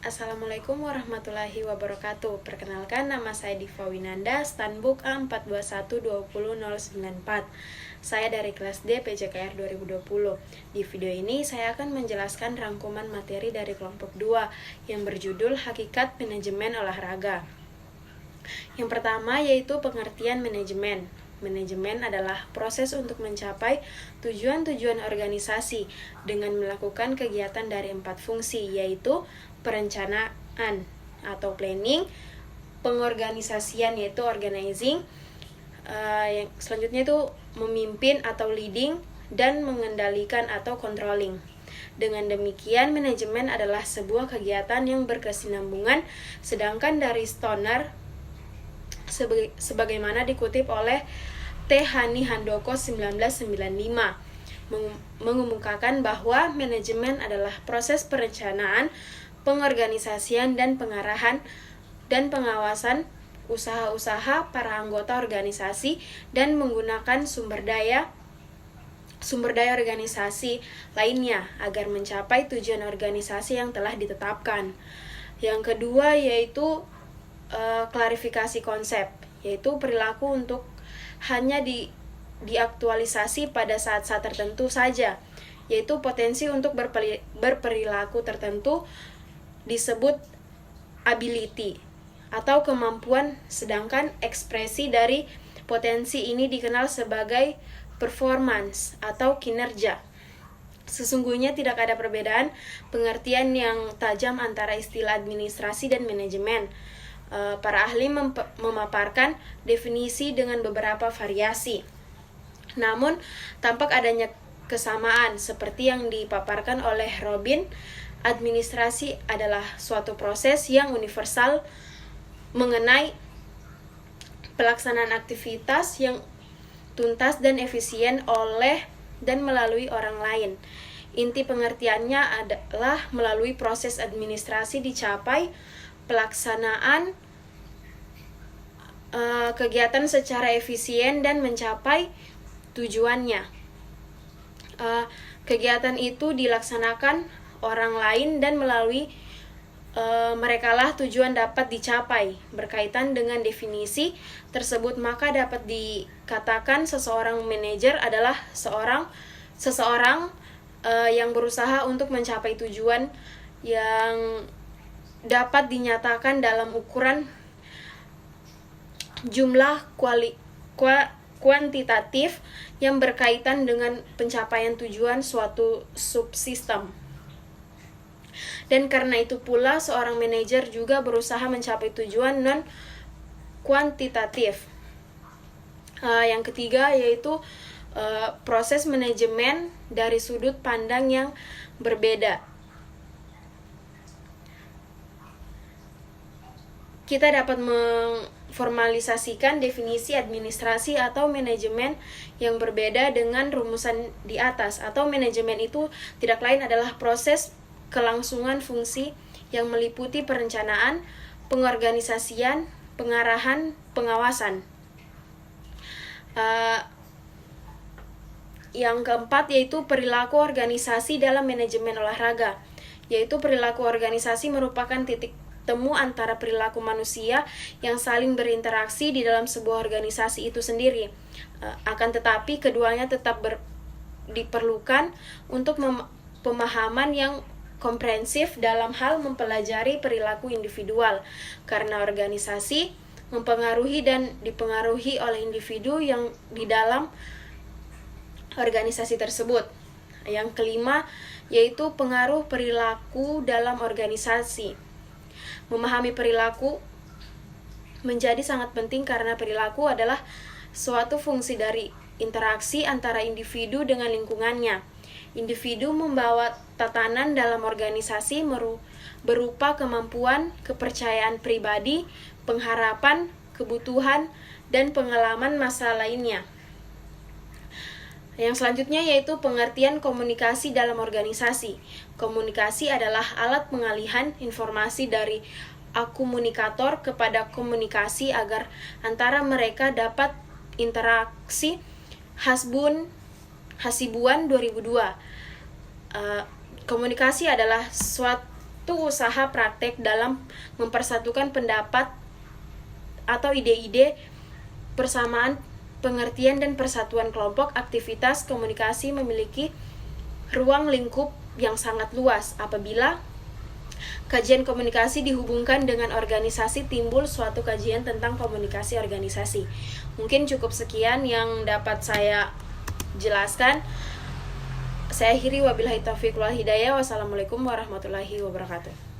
Assalamualaikum warahmatullahi wabarakatuh. Perkenalkan, nama saya Diva Winanda, Stanbook A42120094. Saya dari kelas D PJKR 2020. Di video ini saya akan menjelaskan rangkuman materi dari kelompok 2 yang berjudul Hakikat Manajemen Olahraga. Yang pertama yaitu pengertian manajemen. Manajemen adalah proses untuk mencapai tujuan-tujuan organisasi dengan melakukan kegiatan dari 4 fungsi, yaitu perencanaan atau planning, pengorganisasian yaitu organizing, yang selanjutnya itu memimpin atau leading, dan mengendalikan atau controlling. Dengan demikian, manajemen adalah sebuah kegiatan yang berkesinambungan, sedangkan dari Stoner sebagaimana dikutip oleh T. Hani Handoko 1995 mengemukakan bahwa manajemen adalah proses perencanaan, pengorganisasian dan pengarahan dan pengawasan usaha-usaha para anggota organisasi dan menggunakan sumber daya organisasi lainnya agar mencapai tujuan organisasi yang telah ditetapkan. Yang kedua yaitu klarifikasi konsep, yaitu perilaku untuk hanya diaktualisasi pada saat-saat tertentu saja, yaitu potensi untuk berperilaku tertentu disebut ability atau kemampuan, sedangkan ekspresi dari potensi ini dikenal sebagai performance atau kinerja. Sesungguhnya tidak ada perbedaan pengertian yang tajam antara istilah administrasi dan manajemen. Para ahli memaparkan definisi dengan beberapa variasi. Namun, tampak adanya kesamaan seperti yang dipaparkan oleh Robin. Administrasi adalah suatu proses yang universal mengenai pelaksanaan aktivitas yang tuntas dan efisien oleh dan melalui orang lain. Inti pengertiannya adalah melalui proses administrasi dicapai pelaksanaan kegiatan secara efisien dan mencapai tujuannya. Kegiatan itu dilaksanakan orang lain dan melalui merekalah tujuan dapat dicapai. Berkaitan dengan definisi tersebut, maka dapat dikatakan seseorang manajer adalah seseorang yang berusaha untuk mencapai tujuan yang dapat dinyatakan dalam ukuran jumlah kuantitatif yang berkaitan dengan pencapaian tujuan suatu subsistem. Dan karena itu pula seorang manajer juga berusaha mencapai tujuan non kuantitatif. Yang ketiga yaitu proses manajemen dari sudut pandang yang berbeda. Kita dapat memformalisasikan definisi administrasi atau manajemen yang berbeda dengan rumusan di atas. Atau manajemen itu tidak lain adalah proses kelangsungan fungsi yang meliputi perencanaan, pengorganisasian, pengarahan, pengawasan. Yang keempat yaitu perilaku organisasi dalam manajemen olahraga, yaitu perilaku organisasi merupakan titik temu antara perilaku manusia yang saling berinteraksi di dalam sebuah organisasi itu sendiri. Akan tetapi keduanya tetap diperlukan untuk pemahaman yang komprehensif dalam hal mempelajari perilaku individual, karena organisasi mempengaruhi dan dipengaruhi oleh individu yang di dalam organisasi tersebut. Yang kelima yaitu pengaruh perilaku dalam organisasi. Memahami perilaku menjadi sangat penting karena perilaku adalah suatu fungsi dari interaksi antara individu dengan lingkungannya. Individu membawa tatanan dalam organisasi berupa kemampuan, kepercayaan pribadi, pengharapan, kebutuhan, dan pengalaman masa lainnya. Yang selanjutnya yaitu pengertian komunikasi dalam organisasi. Komunikasi adalah alat pengalihan informasi dari akomunikator kepada komunikasi agar antara mereka dapat interaksi. Hasibuan 2002. Komunikasi adalah suatu usaha praktek dalam mempersatukan pendapat atau ide-ide, persamaan pengertian dan persatuan kelompok. Aktivitas komunikasi memiliki ruang lingkup yang sangat luas. Apabila kajian komunikasi dihubungkan dengan organisasi, timbul suatu kajian tentang komunikasi organisasi. Mungkin cukup sekian yang dapat saya jelaskan. Saya akhiri, wabillahi taufiq wal hidayah. Wassalamualaikum warahmatullahi wabarakatuh.